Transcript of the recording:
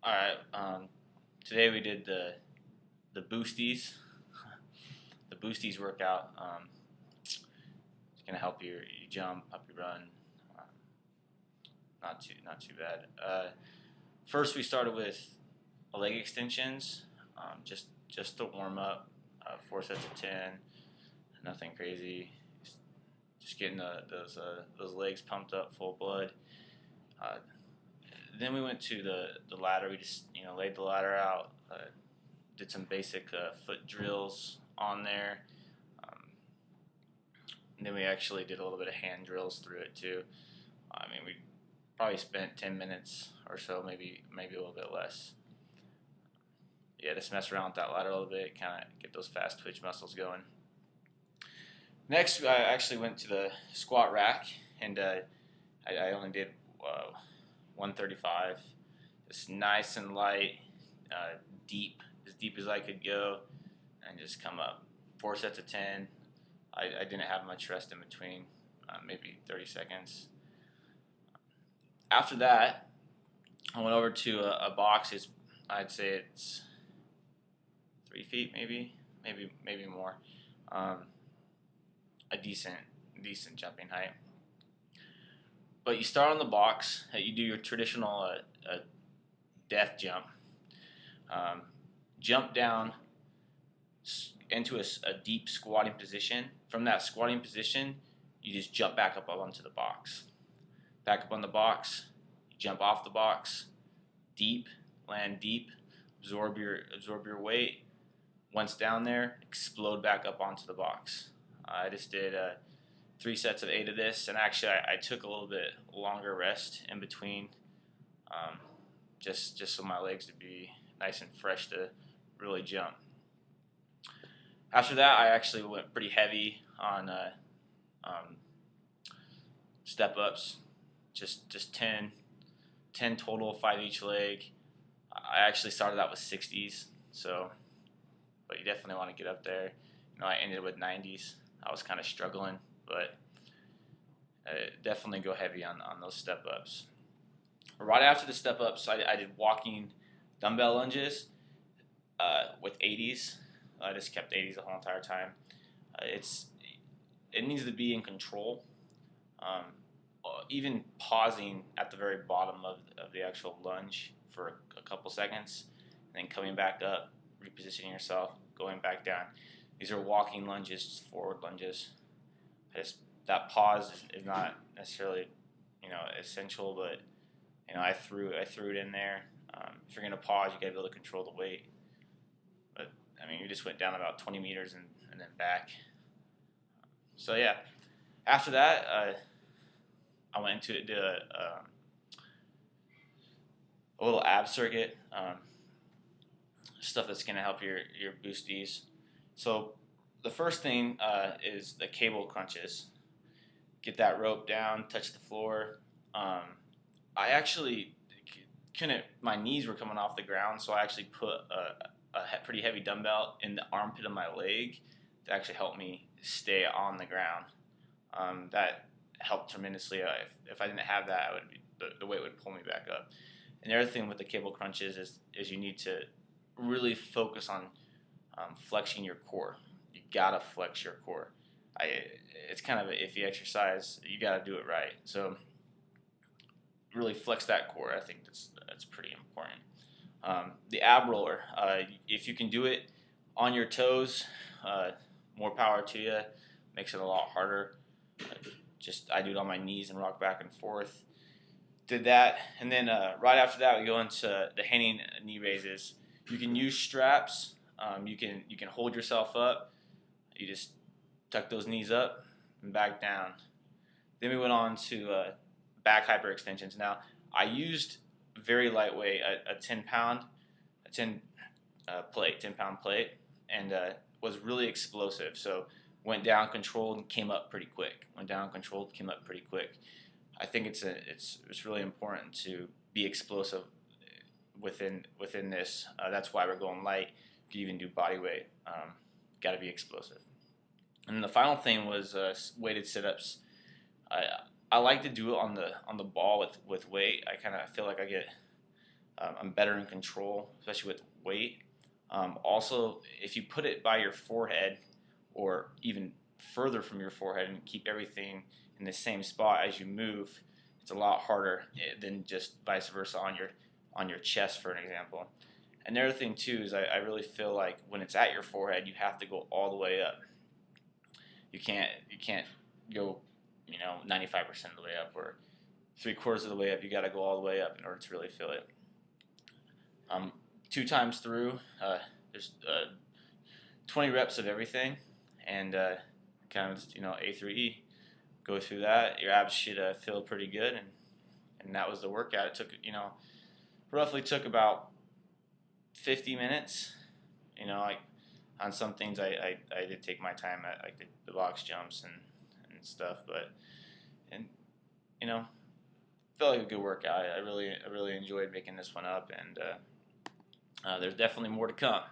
All right. Today we did the boosties, the boosties workout. It's gonna help you jump, help you run. Um, not too bad. First we started with leg extensions, just to warm up. 4 sets of 10. Nothing crazy. Just getting those legs pumped up, full blood. Uh, then we went to the ladder. We just laid the ladder out. Did some basic foot drills on there. Um, and then we actually did a little bit of hand drills through it too. I mean, we probably spent 10 minutes or so, maybe a little bit less. Yeah, just mess around with that ladder a little bit, kind of get those fast twitch muscles going. Next, I actually went to the squat rack, and I only did 135, just nice and light, deep, as deep as I could go, and just come up. 4 sets of 10. I didn't have much rest in between, maybe 30 seconds. After that, I went over to a box. I'd say it's 3 feet, maybe more. A decent jumping height. But you start on the box. You do your traditional death jump. Jump down into a deep squatting position. From that squatting position, you just jump back up onto the box. Back up on the box, you jump off the box, deep, land deep, absorb your weight. Once down there, explode back up onto the box. I just did 3 sets of 8 of this, and actually I took a little bit longer rest in between, just so my legs would be nice and fresh to really jump. After that, I actually went pretty heavy on step ups, just 10 total, 5 each leg. I actually started out with 60s, but you definitely want to get up there. I ended with 90s. I was kind of struggling, but definitely go heavy on those step ups. Right after the step ups, I did walking dumbbell lunges with 80s. I just kept 80s the whole entire time. It needs to be in control. Even pausing at the very bottom of the actual lunge for a couple seconds, and then coming back up, repositioning yourself, going back down. These are walking lunges, forward lunges. That pause is not necessarily essential, but I threw it in there. If you're gonna pause, you gotta be able to control the weight. But I mean, we just went down about 20 meters and then back. So yeah, after that, I went into did a little ab circuit, stuff that's gonna help your boosties. So the first thing is the cable crunches. Get that rope down, touch the floor. I actually couldn't. My knees were coming off the ground, so I actually put a pretty heavy dumbbell in the armpit of my leg to actually help me stay on the ground. That helped tremendously. If I didn't have that, the weight would pull me back up. And the other thing with the cable crunches is you need to really focus on flexing your core. You gotta flex your core. It's kind of an iffy exercise. You gotta do it right. So really flex that core. I think that's pretty important. The ab roller. If you can do it on your toes, more power to you. Makes it a lot harder. I do it on my knees and rock back and forth. Did that, and then right after that we go into the hanging knee raises. You can use straps. You can hold yourself up. You just tuck those knees up and back down. Then we went on to back hyperextensions. Now I used very lightweight, a 10 pound plate, and was really explosive. So went down, controlled, and came up pretty quick. I think it's really important to be explosive within this. That's why we're going light. You can even do body weight. Got to be explosive. And then the final thing was weighted sit-ups. I like to do it on the ball with weight. I kind of feel like I get I'm better in control, especially with weight. Also, if you put it by your forehead or even further from your forehead and keep everything in the same spot as you move, it's a lot harder than just vice versa on your chest, for an example. Another thing too is I really feel like when it's at your forehead, you have to go all the way up. You can't go 95% of the way up or 3/4 of the way up. You got to go all the way up in order to really feel it. 2 times through, there's 20 reps of everything, and kind of just, A through E. Go through that. Your abs should feel pretty good, and that was the workout. It took roughly took about 50 minutes. Like on some things I did take my time at like the box jumps and stuff, but felt like a good workout. I really enjoyed making this one up, and there's definitely more to come.